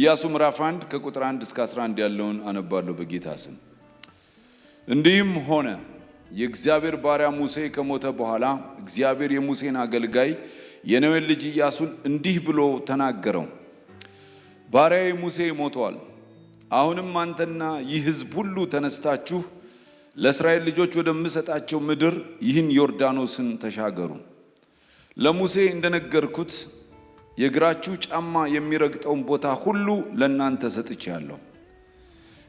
ኢያሱ ምዕራፍ 1 ከቁጥር 1 እስከ 11 ያለውን አነባለሁ በጌታ ስም። እንዲህም ሆነ የእግዚአብሔር ባሪያ ሙሴ ከሞተ በኋላ እግዚአብሔር የሙሴን አገልጋይ የነዌን ልጅ ኢያሱን እንዲህ ብሎ ተናገረው። ባሪያዬ ሙሴ ሞቷል። አሁንም አንተና ይህ ሕዝብ ሁሉ ተነስታችሁ ለእስራኤል ልጆች ወደምሰጣቸው ምድር ይህን ዮርዳኖስን ተሻገሩ። ለሙሴ እንደነገርኩት የእግራችሁ ጫማ የሚረግጠውን ቦታ ሁሉ ለእናንተ ሰጥቻለሁ።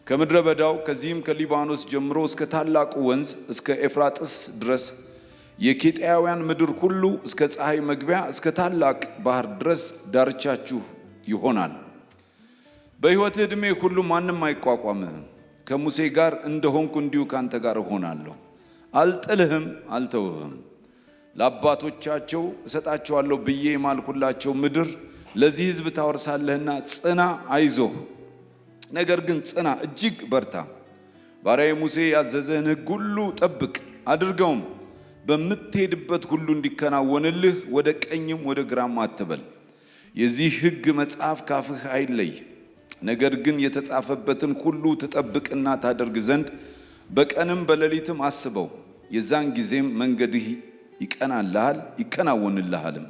ከምድረ በዳው ከዚህም ከሊባኖስ ጀምሮ እስከ ታላቁ ወንዝ እስከ ኤፍራጥስ ድረስ የኬጢያውያን ምድር ሁሉ እስከ ፀሐይ መግቢያ እስከ ታላቅ ባህር ድረስ ዳርቻችሁ ይሆናል። በሕይወትህ ዕድሜ ሁሉ ማንም አይቋቋምህም። ከሙሴ ጋር እንደሆንኩ እንዲሁ ካንተ ጋር እሆናለሁ። አልጥልህም፣ አልተውህም። ለአባቶቻቸው እሰጣቸዋለሁ ብዬ የማልኩላቸው ምድር ለዚህ ሕዝብ ታወርሳለህና ጽና፣ አይዞህ። ነገር ግን ጽና፣ እጅግ በርታ። ባሪያዬ ሙሴ ያዘዘህን ሕግ ሁሉ ጠብቅ አድርገውም። በምትሄድበት ሁሉ እንዲከናወንልህ ወደ ቀኝም ወደ ግራም አትበል። የዚህ ሕግ መጽሐፍ ካፍህ አይለይ። ነገር ግን የተጻፈበትን ሁሉ ትጠብቅና ታደርግ ዘንድ በቀንም በሌሊትም አስበው። የዛን ጊዜም መንገድህ ይቀናልሃል ይከናወንልሃልም።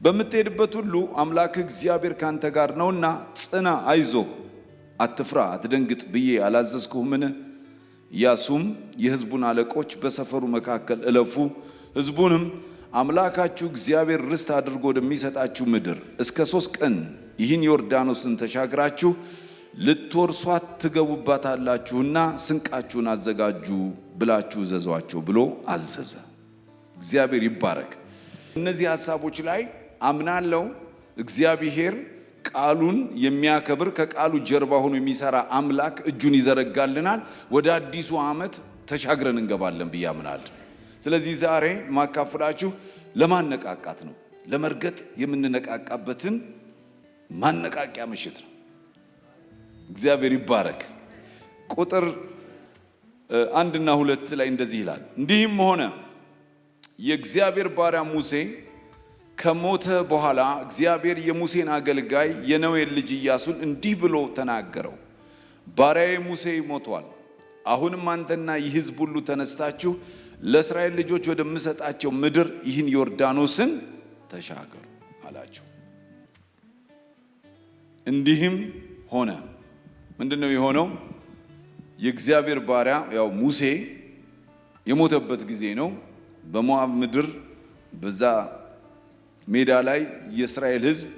በምትሄድበት ሁሉ አምላክህ እግዚአብሔር ካንተ ጋር ነውና ጽና፣ አይዞህ፣ አትፍራ፣ አትደንግጥ ብዬ አላዘዝኩህምን? ኢያሱም የሕዝቡን አለቆች በሰፈሩ መካከል እለፉ፣ ሕዝቡንም አምላካችሁ እግዚአብሔር ርስት አድርጎ ወደሚሰጣችሁ ምድር እስከ 3 ቀን ይህን ዮርዳኖስን ተሻግራችሁ ልትወርሷት ትገቡባታላችሁና ስንቃችሁን አዘጋጁ ብላችሁ እዘዟቸው ብሎ አዘዘ። እግዚአብሔር ይባረክ። እነዚህ ሐሳቦች ላይ አምናለሁ እግዚአብሔር ቃሉን የሚያከብር ከቃሉ ጀርባ ሆኖ የሚሰራ አምላክ እጁን ይዘረጋልናል። ወደ አዲሱ ዓመት ተሻግረን እንገባለን ብዬ አምናለሁ። ስለዚህ ዛሬ ማካፈላችሁ ለማነቃቃት ነው። ለመርገጥ የምንነቃቃበትን ማነቃቂያ ምሽት ነው። እግዚአብሔር ይባረክ። ቁጥር 1 እና 2 ላይ እንደዚህ ይላል። እንዲህም ሆነ የእግዚአብሔር ባሪያ ሙሴ ከሞተ በኋላ እግዚአብሔር የሙሴን አገልጋይ የነዌን ልጅ ኢያሱን እንዲህ ብሎ ተናገረው። ባሪያዬ ሙሴ ሞቷል። አሁንም አንተና ይህ ሕዝብ ሁሉ ተነስታችሁ ለእስራኤል ልጆች ወደምሰጣቸው ምድር ይህን ዮርዳኖስን ተሻገሩ አላቸው። እንዲህም ሆነ። ምንድነው የሆነው? የእግዚአብሔር ባሪያ ያው ሙሴ የሞተበት ጊዜ ነው። በሞዓብ ምድር በዛ ሜዳ ላይ የእስራኤል ሕዝብ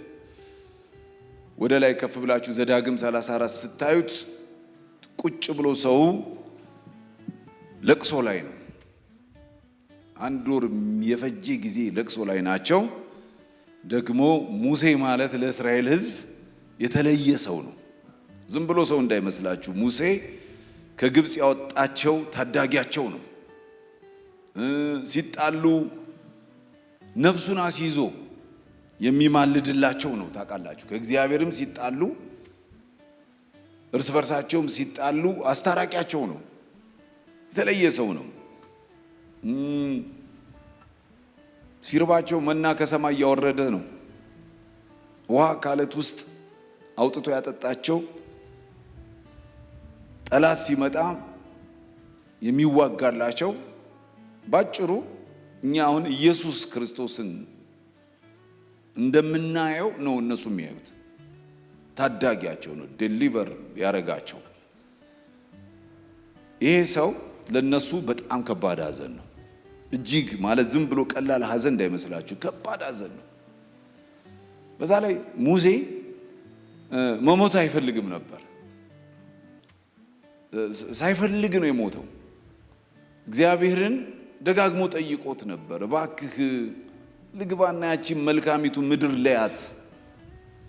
ወደ ላይ ከፍ ብላችሁ ዘዳግም 34 ስታዩት ቁጭ ብሎ ሰው ለቅሶ ላይ ነው። 1 ወር የፈጀ ጊዜ ለቅሶ ላይ ናቸው። ደግሞ ሙሴ ማለት ለእስራኤል ሕዝብ የተለየ ሰው ነው። ዝም ብሎ ሰው እንዳይመስላችሁ። ሙሴ ከግብፅ ያወጣቸው ታዳጊያቸው ነው። ሲጣሉ ነፍሱን አስይዞ የሚማልድላቸው ነው። ታውቃላችሁ፣ ከእግዚአብሔርም ሲጣሉ እርስ በርሳቸውም ሲጣሉ አስታራቂያቸው ነው። የተለየ ሰው ነው። ሲርባቸው መና ከሰማይ እያወረደ ነው። ውሃ ካለት ውስጥ አውጥቶ ያጠጣቸው። ጠላት ሲመጣ የሚዋጋላቸው። ባጭሩ እኛ አሁን ኢየሱስ ክርስቶስን እንደምናየው ነው እነሱ የሚያዩት። ታዳጊያቸው ነው፣ ዴሊቨር ያረጋቸው። ይሄ ሰው ለነሱ በጣም ከባድ ሐዘን ነው። እጅግ ማለት ዝም ብሎ ቀላል ሐዘን እንዳይመስላችሁ፣ ከባድ ሐዘን ነው። በዛ ላይ ሙሴ መሞት አይፈልግም ነበር። ሳይፈልግ ነው የሞተው። እግዚአብሔርን ደጋግሞ ጠይቆት ነበር። እባክህ ልግባና ያቺን መልካሚቱ ምድር ለያት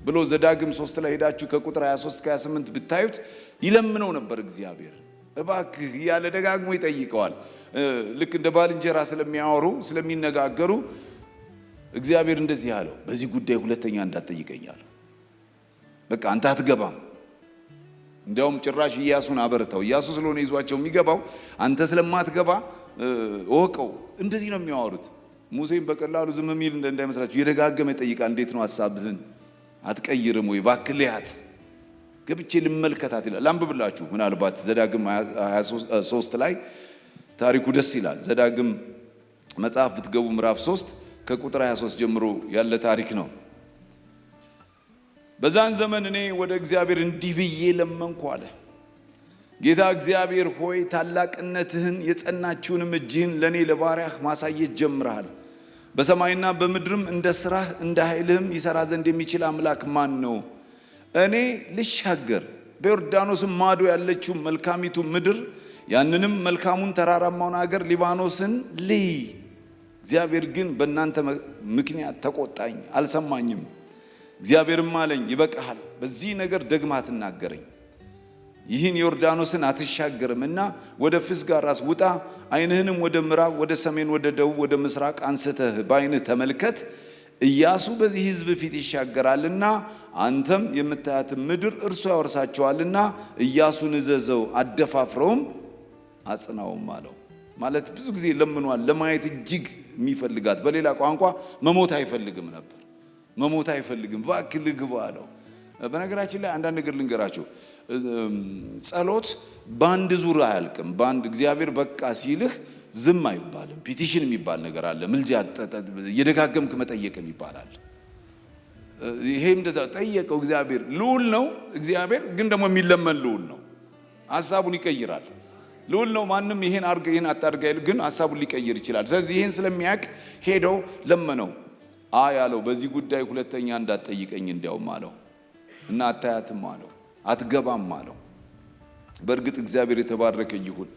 ብሎ ዘዳግም 3 ላይ ሄዳችሁ ከቁጥር 23 እስከ 28 ብታዩት ይለምነው ነበር እግዚአብሔር። እባክህ እያለ ደጋግሞ ይጠይቀዋል። ልክ እንደ ባልንጀራ ስለሚያወሩ ስለሚነጋገሩ እግዚአብሔር እንደዚህ ያለው፣ በዚህ ጉዳይ ሁለተኛ እንዳትጠይቀኛል። በቃ አንተ አትገባም። እንዲያውም ጭራሽ ኢያሱን አበረታው። ኢያሱ ስለሆነ ይዟቸው የሚገባው፣ አንተ ስለማትገባ ወቀው። እንደዚህ ነው የሚያወሩት። ሙሴም በቀላሉ ዝም የሚል እንዳይመስላችሁ የደጋገመ ይጠይቃል። እንዴት ነው ሐሳብህን አትቀይርም ወይ? እባክህ ልያት ገብቼ ልመልከታት ይላል። አንብብላችሁ ምናልባት ዘዳግም 23 ላይ ታሪኩ ደስ ይላል። ዘዳግም መጽሐፍ ብትገቡ ምዕራፍ 3 ከቁጥር 23 ጀምሮ ያለ ታሪክ ነው። በዛን ዘመን እኔ ወደ እግዚአብሔር እንዲህ ብዬ ለመንኩ አለ። ጌታ እግዚአብሔር ሆይ ታላቅነትህን የጸናችውንም እጅህን ለኔ ለባሪያህ ማሳየት ጀምረሃል። በሰማይና በምድርም እንደ ስራህ እንደ ኃይልህም ይሰራ ዘንድ የሚችል አምላክ ማን ነው? እኔ ልሻገር በዮርዳኖስም ማዶ ያለችው መልካሚቱ ምድር ያንንም መልካሙን ተራራማውን አገር ሊባኖስን ልይ። እግዚአብሔር ግን በእናንተ ምክንያት ተቆጣኝ፣ አልሰማኝም። እግዚአብሔርም አለኝ ይበቃሃል፣ በዚህ ነገር ደግማ አትናገረኝ። ይህን ዮርዳኖስን አትሻገርምና ወደ ፍስጋ ራስ ውጣ፣ ዓይንህንም ወደ ምዕራብ፣ ወደ ሰሜን፣ ወደ ደቡብ፣ ወደ ምስራቅ አንስተህ በዓይንህ ተመልከት። ኢያሱ በዚህ ሕዝብ ፊት ይሻገራልና አንተም የምታያት ምድር እርሱ ያወርሳቸዋልና ኢያሱን እዘዘው፣ አደፋፍረውም አጽናውም አለው። ማለት ብዙ ጊዜ ለምኗል፣ ለማየት እጅግ የሚፈልጋት። በሌላ ቋንቋ መሞት አይፈልግም ነበር። መሞት አይፈልግም፣ እባክህ ልግባ አለው። በነገራችን ላይ አንዳንድ ነገር ልንገራቸው። ጸሎት በአንድ ዙር አያልቅም። በአንድ እግዚአብሔር በቃ ሲልህ ዝም አይባልም። ፒቲሽን የሚባል ነገር አለ። ምልጃ እየደጋገምክ መጠየቅ ይባላል። ይሄም እንደዛ ጠየቀው። እግዚአብሔር ልዑል ነው። እግዚአብሔር ግን ደግሞ የሚለመን ልዑል ነው። ሐሳቡን ይቀይራል። ልዑል ነው። ማንም ይሄን አርገ ይሄን አታርገ ግን ሐሳቡን ሊቀይር ይችላል። ስለዚህ ይሄን ስለሚያውቅ ሄደው ለመነው። ያለው በዚህ ጉዳይ ሁለተኛ እንዳትጠይቀኝ እንዲያውም አለው እና አታያትም አለው፣ አትገባም አለው። በእርግጥ እግዚአብሔር የተባረከ ይሁን።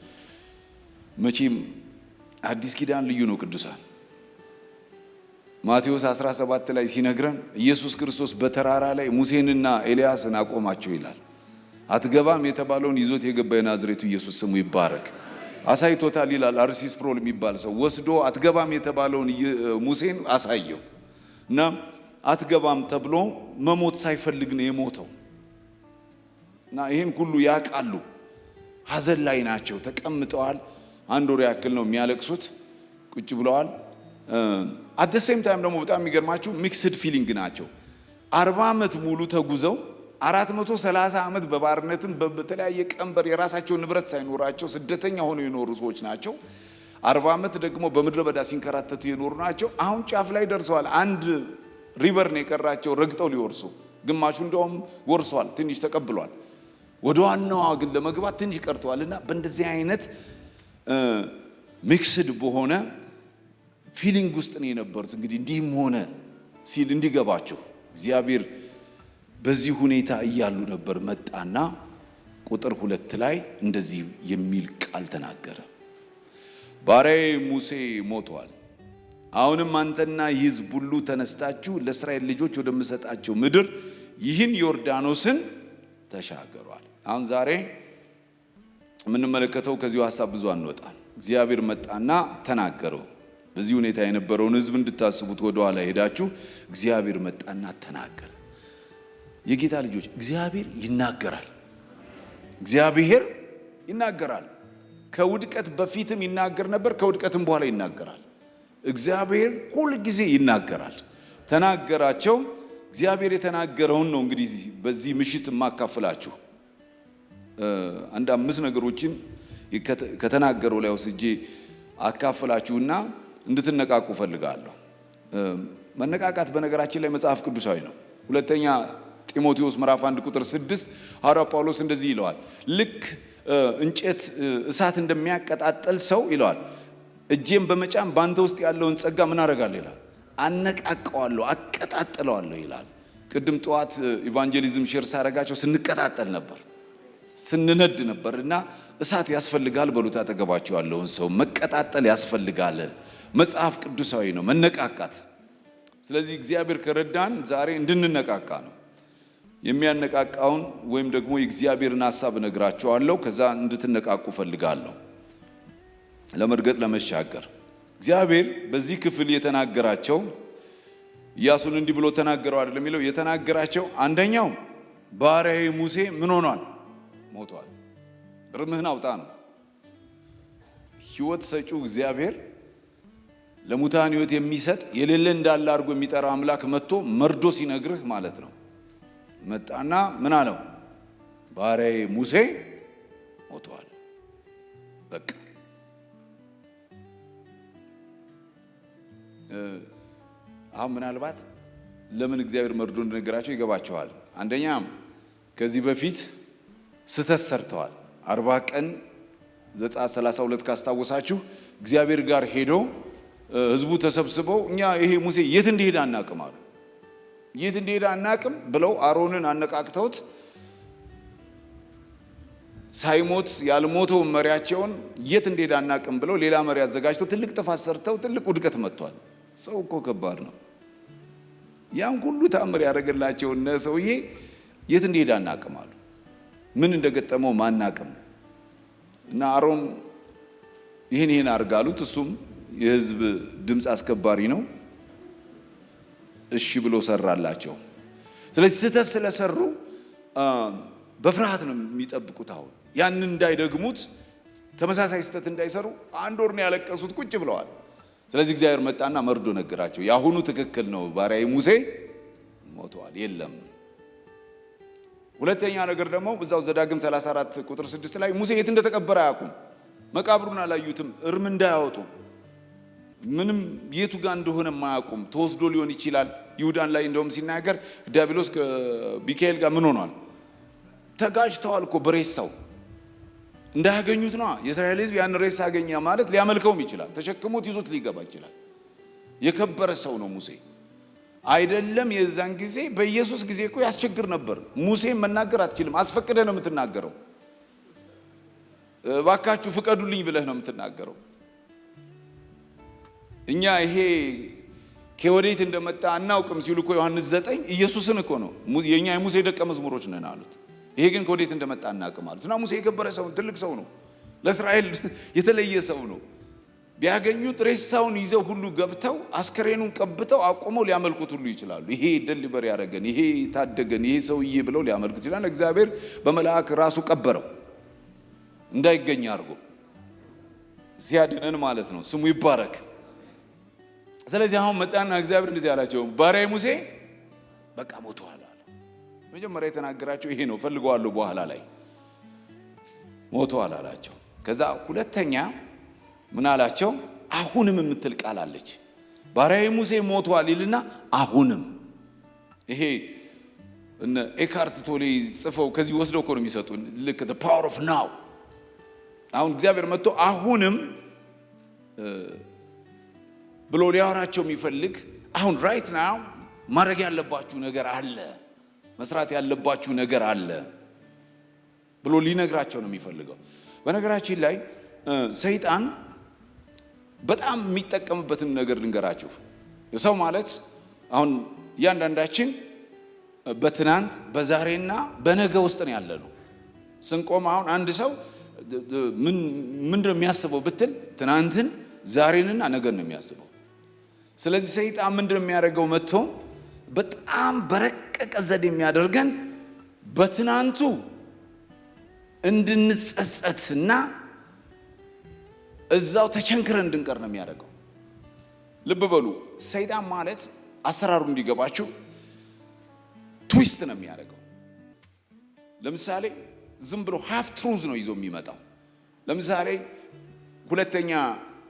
መቼም አዲስ ኪዳን ልዩ ነው። ቅዱሳን ማቴዎስ 17 ላይ ሲነግረን ኢየሱስ ክርስቶስ በተራራ ላይ ሙሴንና ኤልያስን አቆማቸው ይላል። አትገባም የተባለውን ይዞት የገባ የናዝሬቱ ኢየሱስ ስሙ ይባረክ አሳይቶታል ይላል። አርሲስ ፕሮል የሚባል ሰው ወስዶ አትገባም የተባለውን ሙሴን አሳየው እና አትገባም ተብሎ መሞት ሳይፈልግ ነው የሞተው። እና ይሄን ሁሉ ያውቃሉ። ሐዘን ላይ ናቸው፣ ተቀምጠዋል። አንድ ወር ያክል ነው የሚያለቅሱት፣ ቁጭ ብለዋል። አት ዘ ሴም ታይም ደግሞ በጣም የሚገርማችሁ ሚክስድ ፊሊንግ ናቸው። 40 ዓመት ሙሉ ተጉዘው 430 ዓመት በባርነትም በተለያየ ቀንበር የራሳቸው ንብረት ሳይኖራቸው ስደተኛ ሆነው የኖሩ ሰዎች ናቸው። 40 ዓመት ደግሞ በምድረ በዳ ሲንከራተቱ የኖሩ ናቸው። አሁን ጫፍ ላይ ደርሰዋል። አንድ ሪቨር ነው የቀራቸው ረግጠው ሊወርሱ። ግማሹ እንደውም ወርሷል፣ ትንሽ ተቀብሏል። ወደ ዋናዋ ግን ለመግባት ትንሽ ቀርተዋልና በእንደዚህ አይነት ሚክስድ በሆነ ፊሊንግ ውስጥ ነው የነበሩት። እንግዲህ እንዲህም ሆነ ሲል እንዲገባቸው እግዚአብሔር በዚህ ሁኔታ እያሉ ነበር። መጣና ቁጥር 2 ላይ እንደዚህ የሚል ቃል ተናገረ። ባሪያዬ ሙሴ ሞቷል። አሁንም አንተና ሕዝብ ሁሉ ተነስታችሁ ለእስራኤል ልጆች ወደምሰጣቸው ምድር ይህን ዮርዳኖስን ተሻገሯል። አሁን ዛሬ የምንመለከተው ከዚሁ ሐሳብ ብዙ አንወጣም። እግዚአብሔር መጣና ተናገረው። በዚህ ሁኔታ የነበረውን ሕዝብ እንድታስቡት ወደ ኋላ ሄዳችሁ እግዚአብሔር መጣና ተናገረ። የጌታ ልጆች እግዚአብሔር ይናገራል። እግዚአብሔር ይናገራል። ከውድቀት በፊትም ይናገር ነበር፣ ከውድቀትም በኋላ ይናገራል። እግዚአብሔር ሁል ጊዜ ይናገራል። ተናገራቸው። እግዚአብሔር የተናገረውን ነው እንግዲህ በዚህ ምሽት ማካፈላችሁ። አንድ 5 ነገሮችን ከተናገረው ላይ ወስጄ አካፈላችሁና እንድትነቃቁ ፈልጋለሁ። መነቃቃት በነገራችን ላይ መጽሐፍ ቅዱሳዊ ነው። ሁለተኛ ጢሞቴዎስ ምዕራፍ 1 ቁጥር 6 ሐዋርያው ጳውሎስ እንደዚህ ይለዋል። ልክ እንጨት እሳት እንደሚያቀጣጥል ሰው ይለዋል፣ እጄም በመጫን ባንተ ውስጥ ያለውን ጸጋ ምን አደርጋለሁ ይላል፣ አነቃቀዋለሁ፣ አቀጣጥለዋለሁ ይላል። ቅድም ጠዋት ኢቫንጀሊዝም ሼር ሳረጋቸው ስንቀጣጠል ነበር፣ ስንነድ ነበር። እና እሳት ያስፈልጋል በሉት አጠገባቸው ያለውን ሰው፣ መቀጣጠል ያስፈልጋል። መጽሐፍ ቅዱሳዊ ነው መነቃቃት። ስለዚህ እግዚአብሔር ከረዳን ዛሬ እንድንነቃቃ ነው። የሚያነቃቃውን ወይም ደግሞ የእግዚአብሔርን ሐሳብ እነግራቸዋለሁ። ከዛ እንድትነቃቁ ፈልጋለሁ። ለመርገጥ ለመሻገር እግዚአብሔር በዚህ ክፍል የተናገራቸው ኢያሱን እንዲህ ብሎ ተናገረው አይደለም የሚለው የተናገራቸው አንደኛው ባሪያዬ ሙሴ ምን ሆኗል? ሞቷል። እርምህን አውጣ ነው። ሕይወት ሰጪው እግዚአብሔር ለሙታን ሕይወት የሚሰጥ የሌለ እንዳለ አድርጎ የሚጠራ አምላክ መጥቶ መርዶ ሲነግርህ ማለት ነው። መጣና ምን አለው? ባሪያዬ ሙሴ ሞቷል። በቃ አሁን ምናልባት ለምን እግዚአብሔር መርዶ እንደነገራቸው ይገባቸዋል። አንደኛ ከዚህ በፊት ስተት ሰርተዋል። 40 ቀን ዘጸአት 32 ካስታወሳችሁ እግዚአብሔር ጋር ሄዶ ህዝቡ ተሰብስበው እኛ ይሄ ሙሴ የት እንደሄደ አናቅም አሉ። የት እንደሄደ አናቅም ብለው አሮንን አነቃቅተውት ሳይሞት ያልሞተው መሪያቸውን የት እንደሄደ አናቅም ብለው ሌላ መሪ አዘጋጅተው ትልቅ ጥፋት ሰርተው ትልቅ ውድቀት መጥቷል። ሰው እኮ ከባድ ነው። ያን ሁሉ ታምር ያደረገላቸው እነ ሰውዬ የት እንደሄደ አናቅም አሉ። ምን እንደገጠመው ማናቅም እና አሮን ይህን አርጋሉት። እሱም የህዝብ ድምፅ አስከባሪ ነው። እሺ ብሎ ሰራላቸው። ስለዚህ ስተት ስለሰሩ በፍርሃት ነው የሚጠብቁት። አሁን ያን እንዳይደግሙት ተመሳሳይ ስተት እንዳይሰሩ 1 ወር ነው ያለቀሱት፣ ቁጭ ብለዋል። ስለዚህ እግዚአብሔር መጣና መርዶ ነገራቸው። ያሁኑ ትክክል ነው፣ ባሪያዬ ሙሴ ሞቷል። የለም። ሁለተኛ ነገር ደግሞ በዛው ዘዳግም 34 ቁጥር 6 ላይ ሙሴ የት እንደተቀበረ አያውቁም። መቃብሩን አላዩትም። እርም እንዳያወጡ ምንም የቱ ጋር እንደሆነ ማያውቁም። ተወስዶ ሊሆን ይችላል። ይሁዳን ላይ እንደውም ሲናገር ዲያብሎስ ከሚካኤል ጋር ምን ሆኗል? ተጋጭተዋል እኮ በሬሳው እንዳያገኙት ነው። የእስራኤል ሕዝብ ያን ሬሳ አገኘ ማለት ሊያመልከውም ይችላል። ተሸክሞት ይዞት ሊገባ ይችላል። የከበረ ሰው ነው ሙሴ አይደለም። የዛን ጊዜ በኢየሱስ ጊዜ እኮ ያስቸግር ነበር። ሙሴ መናገር አትችልም። አስፈቅደ ነው የምትናገረው። ባካችሁ ፍቀዱልኝ ብለህ ነው የምትናገረው። እኛ ይሄ ከወዴት እንደመጣ አናውቅም ሲሉ እኮ ዮሐንስ 9 ኢየሱስን እኮ ነው የኛ የሙሴ ደቀ መዝሙሮች ነን አሉት። ይሄ ግን ከወዴት እንደመጣ አናውቅም አሉት። እና ሙሴ የከበረ ሰው ትልቅ ሰው ነው። ለእስራኤል የተለየ ሰው ነው። ቢያገኙት ሬሳውን ይዘው ሁሉ ገብተው አስከሬኑን ቀብተው አቆመው ሊያመልኩት ሁሉ ይችላሉ። ይሄ ደሊበር ያደረገን፣ ይሄ ታደገን፣ ይሄ ሰውዬ ብለው ሊያመልኩት ይችላል። እግዚአብሔር በመልአክ ራሱ ቀበረው እንዳይገኝ አድርጎ ሲያድነን ማለት ነው። ስሙ ይባረክ። ስለዚህ አሁን መጣና እግዚአብሔር እንደዚህ ያላቸው ባሪያዬ ሙሴ በቃ ሞቷል አለ። መጀመሪያ የተናገራቸው ይሄ ነው። ፈልገዋለሁ በኋላ ላይ ሞቷል አላቸው። ከዛ ሁለተኛ ምን አላቸው? አሁንም የምትል ቃል አለች። ባሪያዬ ሙሴ ሞቷል ይልና አሁንም። ይሄ እነ ኤካርት ቶሌ ጽፈው ከዚህ ወስደው እኮ ነው የሚሰጡን። ልክ the power of now። አሁን እግዚአብሔር መጥቶ አሁንም ብሎ ሊያወራቸው የሚፈልግ አሁን ራይት ናው ማድረግ ያለባችሁ ነገር አለ፣ መስራት ያለባችሁ ነገር አለ ብሎ ሊነግራቸው ነው የሚፈልገው። በነገራችን ላይ ሰይጣን በጣም የሚጠቀምበትን ነገር ልንገራችሁ። ሰው ማለት አሁን እያንዳንዳችን በትናንት በዛሬና በነገ ውስጥ ነው ያለ ነው። ስንቆም አሁን አንድ ሰው ምንድነው የሚያስበው ብትል ትናንትን ዛሬንና ነገን ነው የሚያስበው። ስለዚህ ሰይጣን ምንድነው የሚያደርገው? መጥቶ በጣም በረቀቀ ዘዴ የሚያደርገን በትናንቱ እንድንጸጸትና እዛው ተቸንክረን እንድንቀር ነው የሚያደርገው። ልብ በሉ፣ ሰይጣን ማለት አሰራሩ እንዲገባችሁ ትዊስት ነው የሚያደርገው። ለምሳሌ ዝም ብሎ ሃፍ ትሩዝ ነው ይዞ የሚመጣው። ለምሳሌ ሁለተኛ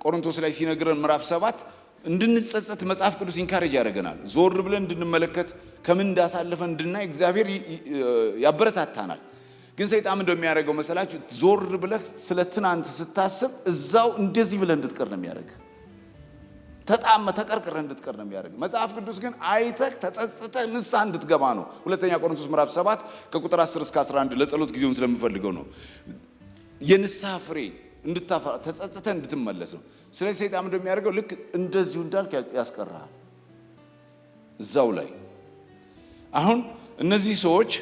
ቆሮንቶስ ላይ ሲነግረን ምዕራፍ 7 እንድንጸጸት መጽሐፍ ቅዱስ ኢንካሬጅ ያደርገናል። ዞር ብለን እንድንመለከት ከምን እንዳሳለፈን እንድናይ እግዚአብሔር ያበረታታናል። ግን ሰይጣን እንደሚያደርገው መሰላችሁ? ዞር ብለህ ስለ ትናንት ስታስብ እዛው እንደዚህ ብለህ እንድትቀር ነው የሚያደርግ። ተቀርቅረህ እንድትቀር ነው የሚያደርግ። መጽሐፍ ቅዱስ ግን አይተህ ተጸጽተህ ንስሐ እንድትገባ ነው። ሁለተኛ ቆሮንቶስ ምዕራፍ 7 ከቁጥር 10 እስከ 11 ለጸሎት ጊዜውን ስለምፈልገው ነው። የንስሐ ፍሬ እንድታፈራ ተጸጽተህ እንድትመለስ ነው። ስለዚህ ሰይጣን እንደሚያደርገው ልክ እንደዚሁ እንዳልክ ያስቀርሃል እዛው ላይ። አሁን እነዚህ ሰዎች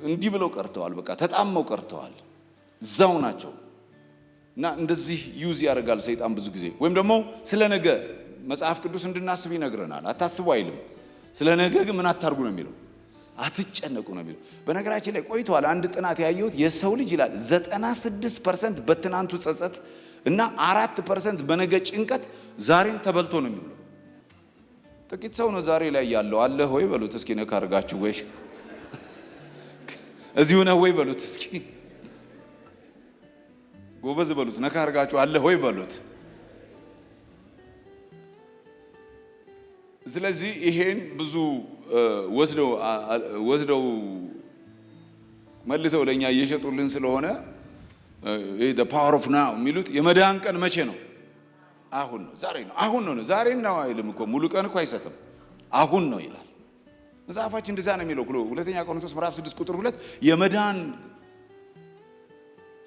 እንዲህ ብለው ቀርተዋል። በቃ ተጣመው ቀርተዋል። እዛው ናቸው። እና እንደዚህ ዩዝ ያደርጋል ሰይጣን ብዙ ጊዜ። ወይም ደግሞ ስለ ነገ መጽሐፍ ቅዱስ እንድናስብ ይነግረናል። አታስቡ አይልም። ስለ ነገ ግን ምን አታርጉ ነው የሚለው? አትጨነቁ ነው የሚለው። በነገራችን ላይ ቆይቷል አንድ ጥናት ያየሁት የሰው ልጅ ይላል 96% በትናንቱ ጸጸት እና 4% በነገ ጭንቀት ዛሬን ተበልቶ ነው የሚውለው። ጥቂት ሰው ነው ዛሬ ላይ ያለው። አለ ሆይ በሉት እስኪ ነካ አድርጋችሁ ወይ እዚሁ ነህ ወይ በሉት እስኪ ጎበዝ በሉት ነካ አርጋችሁ አለ ሆይ በሉት ስለዚህ ይሄን ብዙ ወስደው መልሰው ለኛ እየሸጡልን ስለሆነ the power of now የሚሉት የመዳን ቀን መቼ ነው አሁን ነው ዛሬ ነው አሁን ነው ዛሬ ነው አይልም እኮ ሙሉ ቀን እኮ አይሰጥም አሁን ነው ይላል መጽሐፋችን እንደዛ ነው የሚለው ሁለተኛ ቆሮንቶስ ምዕራፍ 6 ቁጥር 2 የመዳን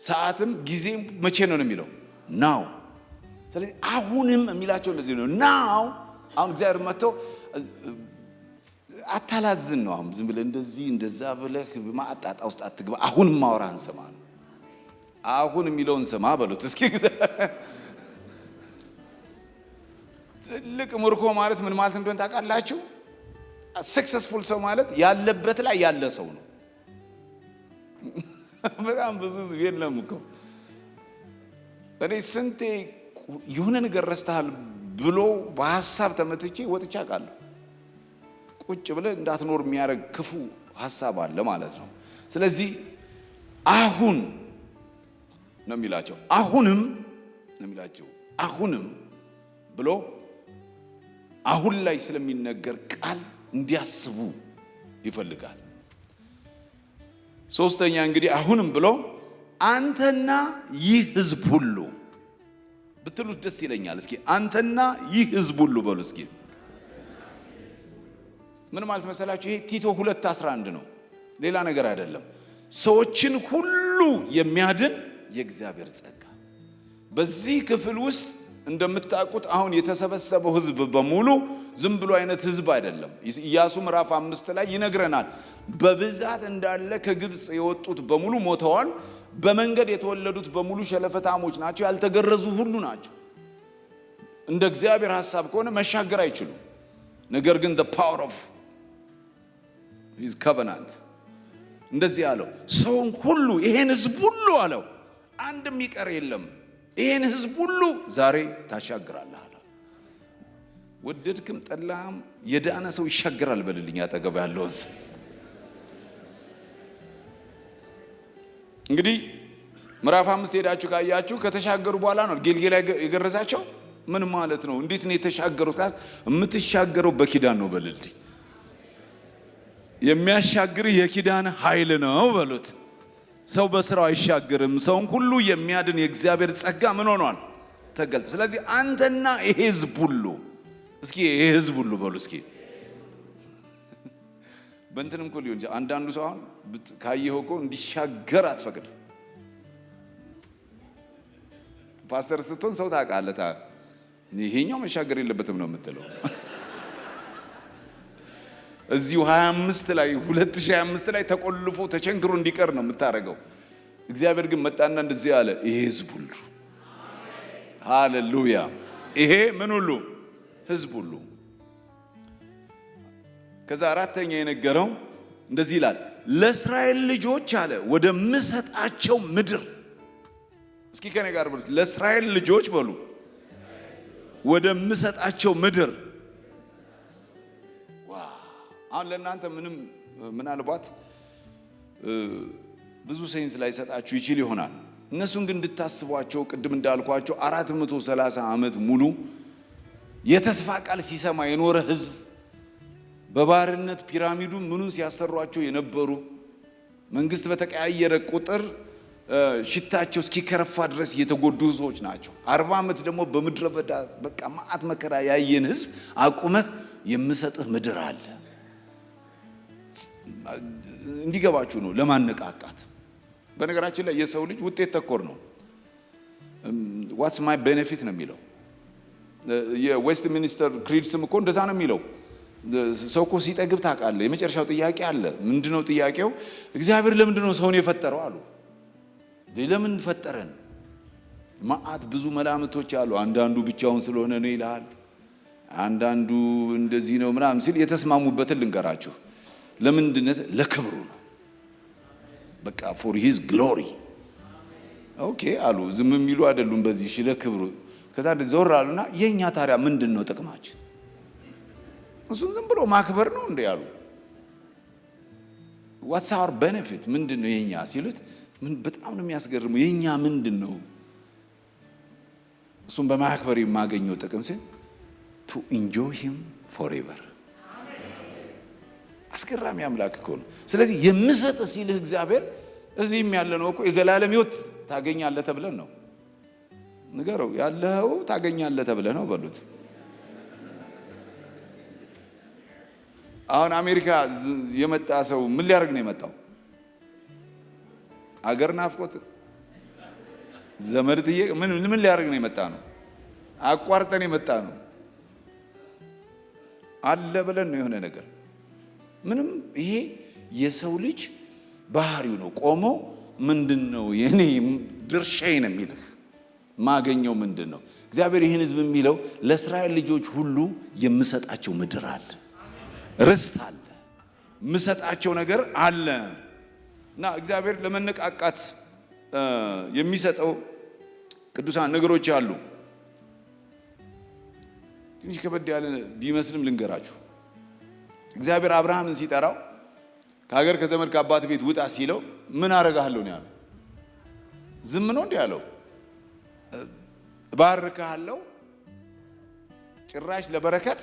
ሰዓትም ጊዜም መቼ ነው የሚለው now ስለዚህ አሁንም የሚላቸው እንደዚህ ነው now አሁን እግዚአብሔር መጥቶ አታላዝን ነው ዝም ብለህ እንደዚህ እንደዛ ብለህ ማጣጣ ውስጥ አትግባ አሁን ማውራን ሰማ ነው አሁን የሚለውን ሰማ በሉት እስኪ ትልቅ ምርኮ ማለት ምን ማለት እንደሆነ ታውቃላችሁ ሰክሰስፉል ሰው ማለት ያለበት ላይ ያለ ሰው ነው በጣም ብዙ የለም እኮ እኔ ስንቴ የሆነ ነገር ረስተሃል ብሎ በሐሳብ ተመትቼ ወጥቻ ቃለሁ ቁጭ ብለህ እንዳትኖር የሚያረግ ክፉ ሐሳብ አለ ማለት ነው ስለዚህ አሁን ነው የሚላቸው አሁንም ነው የሚላቸው አሁንም ብሎ አሁን ላይ ስለሚነገር ቃል እንዲያስቡ ይፈልጋል ሶስተኛ እንግዲህ አሁንም ብሎ አንተና ይህ ሕዝብ ሁሉ ብትሉት ደስ ይለኛል እስኪ አንተና ይህ ሕዝብ ሁሉ በሉ እስኪ ምን ማለት መሰላችሁ ይሄ ቲቶ 2:11 ነው ሌላ ነገር አይደለም ሰዎችን ሁሉ የሚያድን የእግዚአብሔር ጸጋ በዚህ ክፍል ውስጥ እንደምታውቁት አሁን የተሰበሰበው ሕዝብ በሙሉ ዝም ብሎ አይነት ሕዝብ አይደለም ኢያሱ ምዕራፍ 5 ላይ ይነግረናል በብዛት እንዳለ ከግብጽ የወጡት በሙሉ ሞተዋል በመንገድ የተወለዱት በሙሉ ሸለፈታሞች ናቸው ያልተገረዙ ሁሉ ናቸው እንደ እግዚአብሔር ሐሳብ ከሆነ መሻገር አይችሉም ነገር ግን the power of his covenant እንደዚህ ያለው ሰውን ሁሉ ይሄን ሕዝብ ሁሉ አለው አንድም ይቀር የለም ይሄን ሕዝብ ሁሉ ዛሬ ታሻግራለህ አለ ወደድክም ጠላህም የዳነ ሰው ይሻገራል በልልኝ አጠገብ ያለውን ሰው እንግዲህ ምዕራፍ 5 ሄዳችሁ ካያችሁ ከተሻገሩ በኋላ ነው ጌልጌላ የገረዛቸው ምን ማለት ነው እንዴት ነው የተሻገሩት የምትሻገረው በኪዳን ነው በልልኝ የሚያሻግር የኪዳን ኃይል ነው በሉት ሰው በስራው አይሻገርም ሰውን ሁሉ የሚያድን የእግዚአብሔር ጸጋ ምን ሆኗል ተገልጠ ስለዚህ አንተና ይሄ ሕዝብ ሁሉ እስኪ ይሄ ሕዝብ ሁሉ በሉ እስኪ በእንትንም እኮ ሊሆን ይችላል አንዳንዱ ሰው አሁን ካየኸው እኮ እንዲሻገር አትፈቅድ ፓስተር ስትሆን ሰው ታውቃለህ ይሄኛው መሻገር የለበትም ነው የምትለው እዚሁ 25 ላይ 2025 ላይ ተቆልፎ ተቸንክሮ እንዲቀር ነው የምታረገው እግዚአብሔር ግን መጣና እንደዚህ ያለ ይሄ ሕዝብ ሁሉ ሃሌሉያ ይሄ ምን ሁሉ ሕዝብ ሁሉ ከዛ አራተኛ የነገረው እንደዚህ ይላል ለእስራኤል ልጆች አለ ወደ ምሰጣቸው ምድር እስኪ ከኔ ጋር በሉት ለእስራኤል ልጆች በሉ ወደ ምሰጣቸው ምድር አሁን ለእናንተ ምናልባት ብዙ ሳይንስ ላይ ሰጣችሁ ይችል ይሆናል እነሱን ግን እንድታስቧቸው ቅድም እንዳልኳቸው 430 ዓመት ሙሉ የተስፋ ቃል ሲሰማ የኖረ ሕዝብ በባርነት ፒራሚዱ ምኑን ሲያሰሯቸው የነበሩ መንግስት በተቀያየረ ቁጥር ሽታቸው እስኪከረፋ ድረስ የተጎዱ ሕዝቦች ናቸው 40 ዓመት ደግሞ በምድረ በዳ በቃ ማአት መከራ ያየን ሕዝብ አቁመህ የምሰጥህ ምድር አለ እንዲገባችሁ ነው ለማነቃቃት በነገራችን ላይ የሰው ልጅ ውጤት ተኮር ነው what's my benefit ነው የሚለው የዌስት ሚኒስተር ክሪድስም እኮ እንደዛ ነው የሚለው ሰው እኮ ሲጠግብ ታውቃለህ የመጨረሻው ጥያቄ አለ ምንድነው ጥያቄው እግዚአብሔር ለምንድነው ሰውን የፈጠረው አሉ ለምን ፈጠረን ማአት ብዙ መላምቶች አሉ አንዳንዱ ብቻውን ስለሆነ ነው ይላል አንዳንዱ እንደዚህ ነው ምናምን ሲል የተስማሙበትን ልንገራችሁ ለምንድነው ለክብሩ ነው በቃ for his glory ኦኬ አሉ ዝም የሚሉ አይደሉም በዚህ ለክብሩ ከዛ ዞር አሉና የኛ ታዲያ ምንድነው ጥቅማችን እሱን ዝም ብሎ ማክበር ነው እንደ ያሉ ዋትስ አወር ቤኔፊት ምንድን ነው የኛ ሲሉት ምን በጣም ነው የሚያስገርመው። የኛ ምንድን ነው እሱም በማክበር የማገኘው ጥቅም ሲል to enjoy him forever። አስገራሚ አምላክ እኮ ነው። ስለዚህ የምሰጥ ሲልህ እግዚአብሔር እዚህም ያለ ነው እኮ የዘላለም ሕይወት ታገኛለህ ተብለን ነው። ንገረው ያለው ታገኛለህ ተብለህ ነው በሉት። አሁን አሜሪካ የመጣ ሰው ምን ሊያደርግ ነው የመጣው? አገር ናፍቆት ዘመድ ጥየቅ ምን ሊያደርግ ነው የመጣ ነው? አቋርጠን የመጣ ነው አለ ብለን ነው የሆነ ነገር ምንም። ይሄ የሰው ልጅ ባህሪው ነው። ቆሞ ምንድነው የኔ ድርሻዬ ነው የሚልህ ማገኘው ምንድነው? እግዚአብሔር ይህን ሕዝብ የሚለው ለእስራኤል ልጆች ሁሉ የምሰጣቸው ምድር አለ፣ ርስት አለ፣ የምሰጣቸው ነገር አለ። እና እግዚአብሔር ለመነቃቃት የሚሰጠው ቅዱሳን ነገሮች አሉ። ትንሽ ከበድ ያለ ቢመስልም ልንገራችሁ። እግዚአብሔር አብርሃምን ሲጠራው ከሀገር ከዘመድ ከአባት ቤት ውጣ ሲለው ምን አረጋለሁ ነው ያለው? ዝም ነው እንዴ ያለው? እባርክሃለሁ፣ ጭራሽ ለበረከት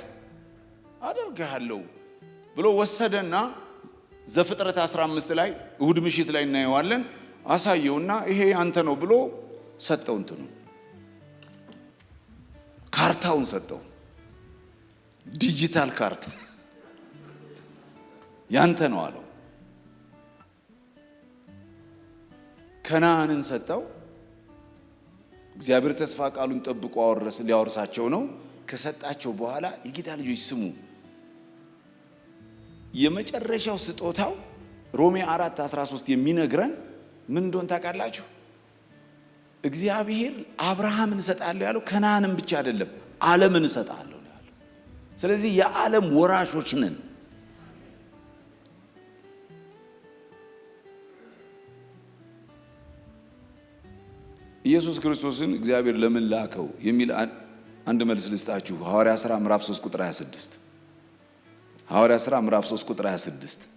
አደርግሃለሁ ብሎ ወሰደና ዘፍጥረት 15 ላይ እሁድ ምሽት ላይ እናየዋለን። አሳየውና ይሄ አንተ ነው ብሎ ሰጠው። እንትኑ ካርታውን ሰጠው። ዲጂታል ካርታ ያንተ ነው አለው። ከነዓንን ሰጠው። እግዚአብሔር ተስፋ ቃሉን ጠብቆ ሊያወርሳቸው ነው። ከሰጣቸው በኋላ የጌታ ልጆች ስሙ፣ የመጨረሻው ስጦታው ሮሜ 4:13 የሚነግረን ምን እንደሆነ ታውቃላችሁ? እግዚአብሔር አብርሃምን እሰጣለሁ ያለው ከነዓንን ብቻ አይደለም፣ ዓለምን እሰጣለሁ ነው ያለው። ስለዚህ የዓለም ወራሾች ነን። ኢየሱስ ክርስቶስን እግዚአብሔር ለምን ላከው የሚል አንድ መልስ ልስጣችሁ። ሐዋርያ ሥራ ምዕራፍ 3 ቁጥር 26 ሐዋርያ ሥራ ምዕራፍ 3 ቁጥር 26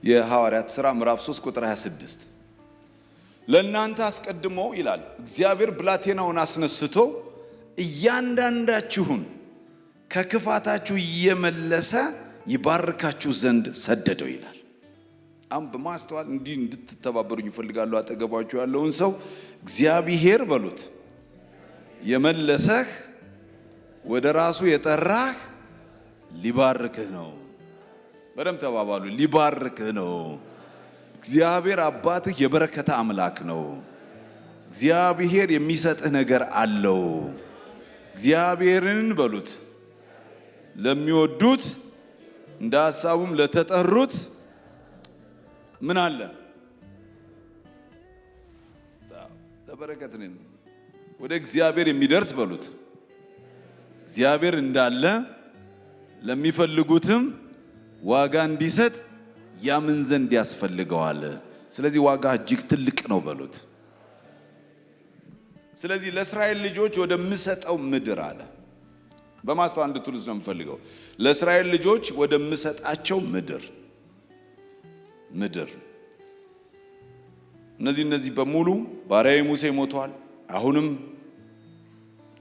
የሐዋርያት ሥራ ምዕራፍ 3 ቁጥር 26 ለእናንተ አስቀድሞ ይላል እግዚአብሔር ብላቴናውን አስነስቶ እያንዳንዳችሁን ከክፋታችሁ እየመለሰ ይባርካችሁ ዘንድ ሰደደው ይላል። አሁን በማስተዋል እንዲህ እንድትተባበሩኝ ይፈልጋሉ። አጠገባችሁ ያለውን ሰው እግዚአብሔር በሉት የመለሰህ ወደ ራሱ የጠራህ ሊባርክህ ነው። በደም ተባባሉ። ሊባርክህ ነው። እግዚአብሔር አባትህ የበረከታ አምላክ ነው። እግዚአብሔር የሚሰጥህ ነገር አለው። እግዚአብሔርን በሉት ለሚወዱት እንደ ሐሳቡም ለተጠሩት ምን አለ? ለበረከት ነው። ወደ እግዚአብሔር የሚደርስ በሉት እግዚአብሔር እንዳለ ለሚፈልጉትም ዋጋ እንዲሰጥ ያምን ዘንድ ያስፈልገዋል። ስለዚህ ዋጋ እጅግ ትልቅ ነው በሉት። ስለዚህ ለእስራኤል ልጆች ወደምሰጠው ምድር አለ። በማስተዋል እንድትሉት ነው የምፈልገው። ለእስራኤል ልጆች ወደምሰጣቸው ምድር እነዚህ በሙሉ ባሪያዬ ሙሴ ሞቷል፣ አሁንም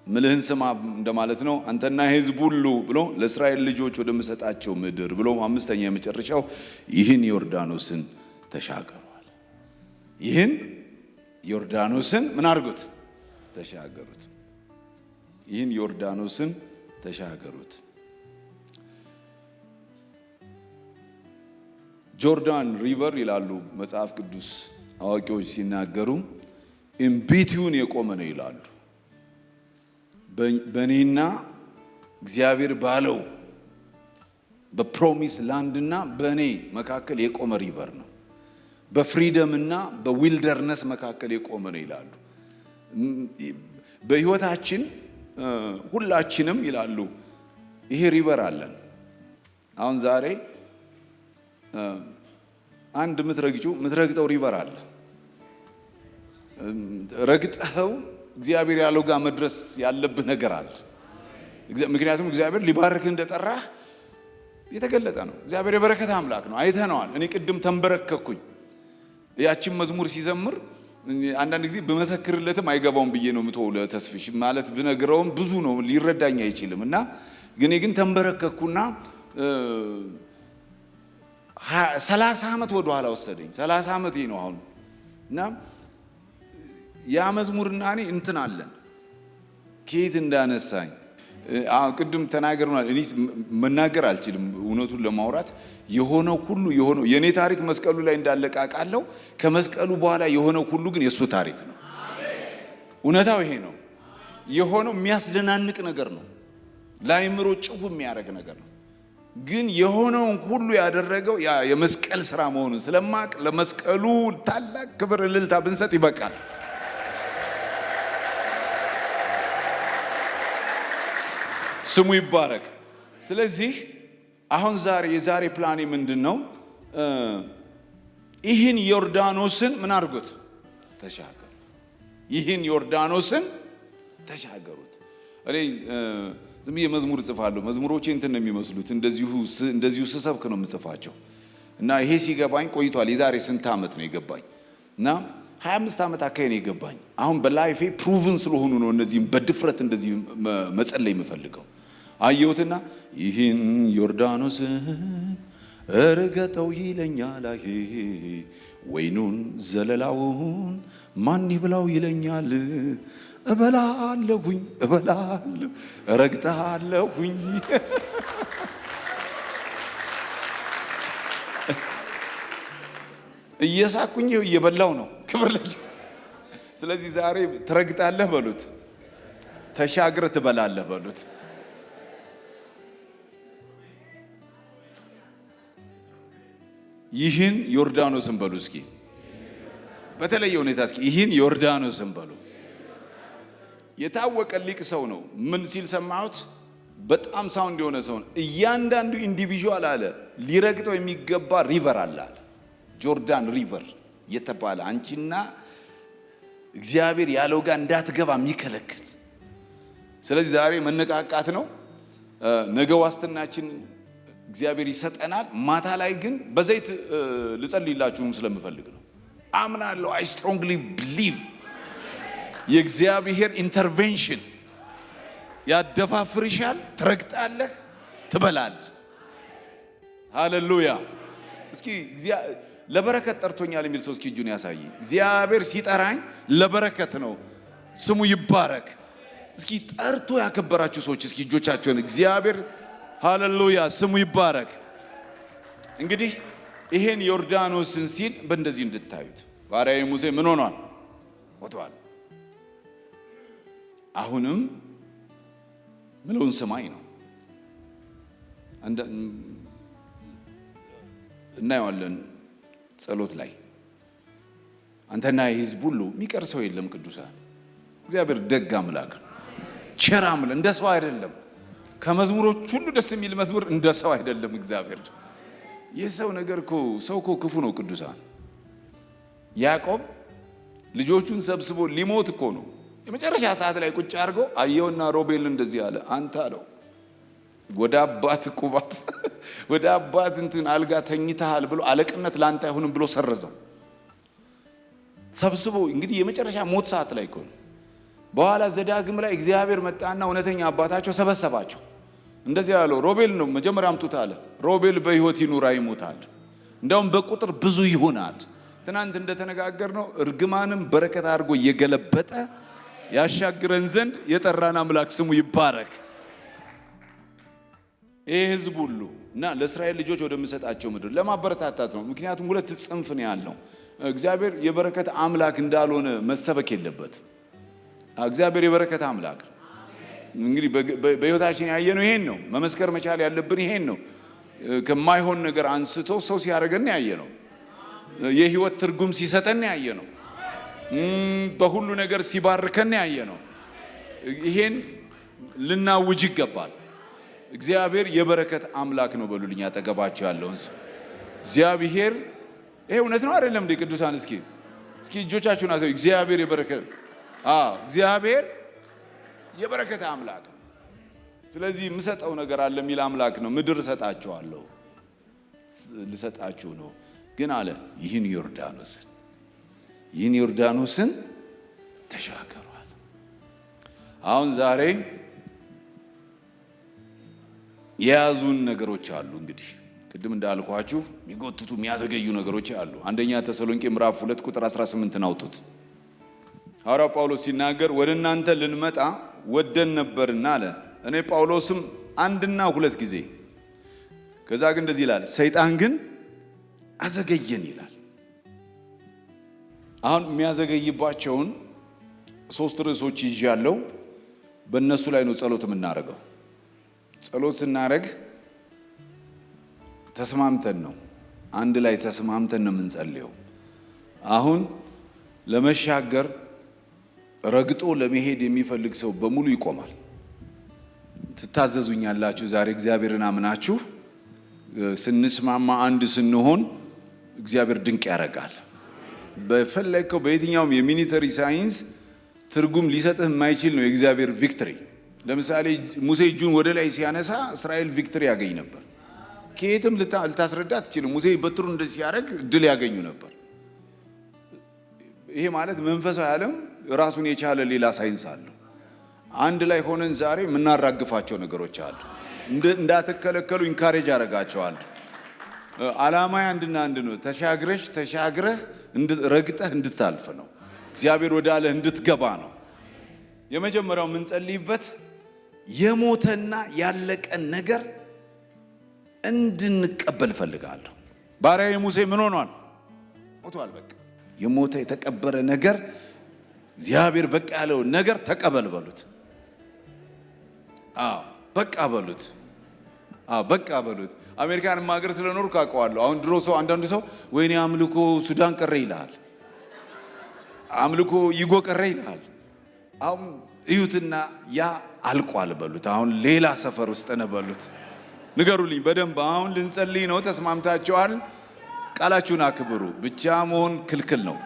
ምልህን ስማ እንደማለት ነው። አንተና ሕዝብ ሁሉ ብሎ ለእስራኤል ልጆች ወደምሰጣቸው ምድር ብሎ አምስተኛ የመጨረሻው ይህን ዮርዳኖስን ተሻገሯል። ይህን ዮርዳኖስን ምን አድርጉት? ተሻገሩት። ይህን ዮርዳኖስን ተሻገሩት። ጆርዳን ሪቨር ይላሉ መጽሐፍ ቅዱስ አዋቂዎች ሲናገሩ ኢንቢትዊን የቆመ ነው ይላሉ። በእኔና እግዚአብሔር ባለው በፕሮሚስ ላንድና በእኔ መካከል የቆመ ሪቨር ነው። በፍሪደምና በዊልደርነስ መካከል የቆመ ነው ይላሉ። በሕይወታችን ሁላችንም ይላሉ ይሄ ሪቨር አለን። አሁን ዛሬ አንድ ምትረግጠው ሪቨር አለ። ረግጠኸው እግዚአብሔር ያለው ጋር መድረስ ያለብህ ነገር አለ። ምክንያቱም እግዚአብሔር ሊባርክ እንደጠራህ የተገለጠ ነው። እግዚአብሔር የበረከት አምላክ ነው፣ አይተነዋል። እኔ ቅድም ተንበረከኩኝ ያችን መዝሙር ሲዘምር አንዳንድ ጊዜ በመሰክርለትም አይገባውም ብዬ ነው ምተው ለተስፍሽ ማለት ብነግረውም ብዙ ነው ሊረዳኝ አይችልም። እና ግን ተንበረከኩና 30 ዓመት ወደ ኋላ ወሰደኝ። 30 ዓመቴ ነው አሁን። እና ያ መዝሙርና እኔ እንትን አለን ከየት እንዳነሳኝ ቅድም ተናገርናል። እኔ መናገር አልችልም እውነቱን ለማውራት የሆነው ሁሉ የሆነው የኔ ታሪክ መስቀሉ ላይ እንዳለቀ አውቃለሁ። ከመስቀሉ በኋላ የሆነው ሁሉ ግን የሱ ታሪክ ነው። እውነታው ይሄ ነው። የሆነው የሚያስደናንቅ ነገር ነው፣ ለአእምሮ ጭው የሚያደርግ ነገር ነው። ግን የሆነውን ሁሉ ያደረገው ያ የመስቀል ስራ መሆኑን ስለማቅ ለመስቀሉ ታላቅ ክብር እልልታ ብንሰጥ ይበቃል። ስሙ ይባረክ። ስለዚህ አሁን የዛሬ ፕላኔ ምንድነው? ይህን ዮርዳኖስን ምን አድርጉት? ተሻገሩ። ይህን ዮርዳኖስን ተሻገሩት። እኔ ዝም ብዬ መዝሙር ጽፋለሁ። መዝሙሮቼ እንትን ነው የሚመስሉት፣ እንደዚሁ ስሰብክ ነው የምጽፋቸው። እና ይሄ ሲገባኝ ቆይቷል። የዛሬ ስንት ዓመት ነው የገባኝ? እና 25 ዓመት አካባቢ ነው የገባኝ። አሁን በላይፌ ፕሩቭን ስለሆኑ ነው እነዚህም በድፍረት እንደዚህ መጸለይ የምፈልገው። አየሁትና ይህን ዮርዳኖስን እርገጠው ይለኛል፣ አይ ወይኑን ዘለላውን ማን ይብላው ይለኛል። እበላለሁኝ እረግጣለሁኝ እየሳኩኝ እየበላው ነው። ክብር ለእግዚአብሔር። ስለዚህ ዛሬ ትረግጣለህ በሉት፣ ተሻግረህ ትበላለህ በሉት። ይህን ዮርዳኖስን በሉ እስኪ በተለየ ሁኔታ እስኪ ይህን ዮርዳኖስን በሉ። የታወቀ ሊቅ ሰው ነው። ምን ሲል ሰማሁት? በጣም ሳውንድ የሆነ ሰው ነው። እያንዳንዱ ኢንዲቪዥዋል አለ ሊረግጠው የሚገባ ሪቨር አለ። ጆርዳን ሪቨር የተባለ አንቺና እግዚአብሔር ያለው ጋር እንዳትገባ የሚከለክት። ስለዚህ ዛሬ መነቃቃት ነው። ነገ ዋስትናችን እግዚአብሔር ይሰጠናል። ማታ ላይ ግን በዘይት ልጸልይላችሁም ስለምፈልግ ነው። አምናለሁ። አይ ስትሮንግሊ ቢሊቭ የእግዚአብሔር ኢንተርቬንሽን ያደፋፍርሻል፣ ትረግጣለህ፣ ትበላለህ። ሃሌሉያ። እስኪ ለበረከት ጠርቶኛል የሚል ሰው እስኪ እጁን ያሳይ። እግዚአብሔር ሲጠራኝ ለበረከት ነው። ስሙ ይባረክ። እስኪ ጠርቶ ያከበራችሁ ሰዎች እስኪ እጆቻችሁን እግዚአብሔር ሃሌሉያ ስሙ ይባረክ። እንግዲህ ይሄን ዮርዳኖስን ሲል በእንደዚህ እንድታዩት ባሪያዬ ሙሴ ምን ሆኗል? ሞቷል። አሁንም ምለውን ሰማይ ነው እናየዋለን። ጸሎት ላይ አንተና የሕዝብ ሁሉ የሚቀር ሰው የለም። ቅዱሳን እግዚአብሔር ደግ አምላክ ነው፣ ቸር አምላክ፣ እንደ ሰው አይደለም። ከመዝሙሮች ሁሉ ደስ የሚል መዝሙር እንደ ሰው አይደለም። እግዚአብሔር የሰው ነገር ሰው ክፉ ነው። ቅዱሳን ያዕቆብ ልጆቹን ሰብስቦ ሊሞት ነው የመጨረሻ ሰዓት ላይ ቁጭ አድርጎ አየውና ሮቤል እንደዚህ አለ፣ አንተ አለው ወደ አባት ቁባት ወደ አባት እንትን አልጋ ተኝተሃል ብሎ አለቅነት ላንተ አይሆንም ብሎ ሰረዘው። ሰብስቦ እንግዲህ የመጨረሻ ሞት ሰዓት ላይ ነው። በኋላ ዘዳግም ላይ እግዚአብሔር መጣና እውነተኛ አባታቸው ሰበሰባቸው። እንደዚህ ያለው ሮቤል ነው መጀመሪያ አምጡት አለ። ሮቤል በሕይወት ይኑር አይሞታል፣ እንደውም በቁጥር ብዙ ይሆናል። ትናንት እንደተነጋገርነው እርግማንም በረከት አድርጎ እየገለበጠ ያሻግረን ዘንድ የጠራን አምላክ ስሙ ይባረክ። ይህ ሕዝብ ሁሉ እና ለእስራኤል ልጆች ወደምሰጣቸው ምድር ለማበረታታት ነው። ምክንያቱም ሁለት ጽንፍ ነው ያለው። እግዚአብሔር የበረከት አምላክ እንዳልሆነ መሰበክ የለበትም። እግዚአብሔር የበረከት አምላክ ነው። እንግዲህ በሕይወታችን ያየነው ይሄን ነው። መመስከር መቻል ያለብን ይሄን ነው። ከማይሆን ነገር አንስቶ ሰው ሲያደርገን ያየነው፣ የሕይወት ትርጉም ሲሰጠን ያየነው፣ በሁሉ ነገር ሲባርከን ያየነው። ይሄን ልናውጅ ይገባል። እግዚአብሔር የበረከት አምላክ ነው በሉልኝ አጠገባቸው ያለውን ሰው። እግዚአብሔር ይሄ እውነት ነው አይደለም እንዴ? ቅዱሳን እስኪ እጆቻችሁን አሳዩ። እግዚአብሔር የበረከት እግዚአብሔር የበረከት አምላክ ነው። ስለዚህ የምሰጠው ነገር አለ የሚል አምላክ ነው። ምድር እሰጣችኋለሁ ልሰጣችሁ ነው ግን አለ ይህን ዮርዳኖስን ተሻገሯል። አሁን ዛሬ የያዙን ነገሮች አሉ። እንግዲህ ቅድም እንዳልኳችሁ የሚጎትቱ የሚያዘገዩ ነገሮች አሉ። አንደኛ ተሰሎንቄ ምዕራፍ 2 ቁጥር 18 አውጡት። ሐዋርያው ጳውሎስ ሲናገር ወደ እናንተ ልንመጣ ወደን ነበርና አለ እኔ ጳውሎስም አንድና ሁለት ጊዜ ከዛ ግን እንደዚህ ይላል ሰይጣን ግን አዘገየን ይላል። አሁን የሚያዘገይባቸውን 3 ርዕሶች ይዣለሁ። በእነሱ ላይ ነው ጸሎት የምናደርገው። ጸሎት ስናደርግ ተስማምተን ነው፣ አንድ ላይ ተስማምተን ነው የምንጸልየው። አሁን ለመሻገር ረግጦ ለመሄድ የሚፈልግ ሰው በሙሉ ይቆማል። ትታዘዙኛላችሁ። ዛሬ እግዚአብሔርን አምናችሁ ስንስማማ አንድ ስንሆን እግዚአብሔር ድንቅ ያደርጋል። በፈለከው በየትኛውም የሚሊተሪ ሳይንስ ትርጉም ሊሰጥህ የማይችል ነው የእግዚአብሔር ቪክትሪ። ለምሳሌ ሙሴ እጁን ወደ ላይ ሲያነሳ እስራኤል ቪክትሪ ያገኝ ነበር። ከየትም ልታስረዳ አትችልም። ሙሴ በትሩ እንደዚህ ሲያደርግ ድል ያገኙ ነበር። ይሄ ማለት መንፈሳዊ ዓለም ራሱን የቻለ ሌላ ሳይንስ አለው። አንድ ላይ ሆነን ዛሬ የምናራግፋቸው ነገሮች አሉ። እንዳትከለከሉ ኢንካሬጅ አደርጋቸዋለሁ። ዓላማዬ አንድና አንድ ነው። ተሻግረህ ረግጠህ እንድታልፍ ነው። እግዚአብሔር ወደ አለ እንድትገባ ነው። የመጀመሪያው የምንጸልይበት የሞተና ያለቀን ነገር እንድንቀበል ፈልጋለሁ። ባሪያዬ ሙሴ ምን ሆኗል? ሞቷል። በቃ የሞተ የተቀበረ ነገር እግዚአብሔር በቃ ያለው ነገር ተቀበል በሉት። በቃ በሉት። በቃ በሉት። አሜሪካን ማገር ስለኖርኩ አውቀዋለሁ። አሁን ድሮ ሰው አንዳንዱ ሰው ወይኔ አምልኮ ሱዳን ቀረ ይላል፣ አምልኮ ይጎ ቀረ ይላል። አሁን እዩትና ያ አልቋል በሉት። አሁን ሌላ ሰፈር ውስጥ ነው በሉት። ንገሩልኝ በደንብ። አሁን ልንጸልይ ነው። ተስማምታችኋል? ቃላችሁን አክብሩ። ብቻ መሆን ክልክል ነው።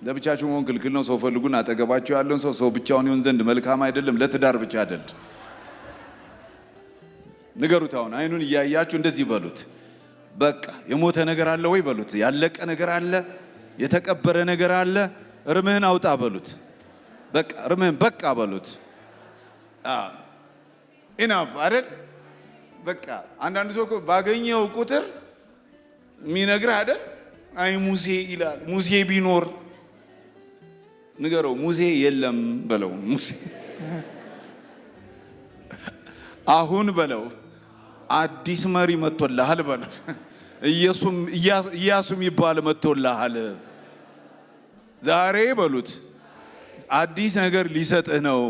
ለብቻችሁ መሆን ክልክል ነው። ሰው ፈልጉን። አጠገባችሁ ያለውን ሰው ብቻውን ይሆን ዘንድ መልካም አይደለም። ለትዳር ብቻ አይደል። ንገሩት። አሁን አይኑን እያያችሁ እንደዚህ በሉት። በቃ የሞተ ነገር አለ ወይ በሉት። ያለቀ ነገር አለ፣ የተቀበረ ነገር አለ። እርምህን አውጣ በሉት። በቃ እርምህን በቃ በሉት። ኢናፍ አይደል? በቃ አንዳንዱ ሰው ባገኘው ቁጥር የሚነግርህ አይደል? አይ ሙሴ ይላል። ሙሴ ቢኖር ንገረው። ሙሴ የለም በለው። ሙሴ አሁን በለው። አዲስ መሪ መጥቶልሃል በለው። ኢያሱ የሚባል መጥቶልሃል ዛሬ በሉት። አዲስ ነገር ሊሰጥህ ነው።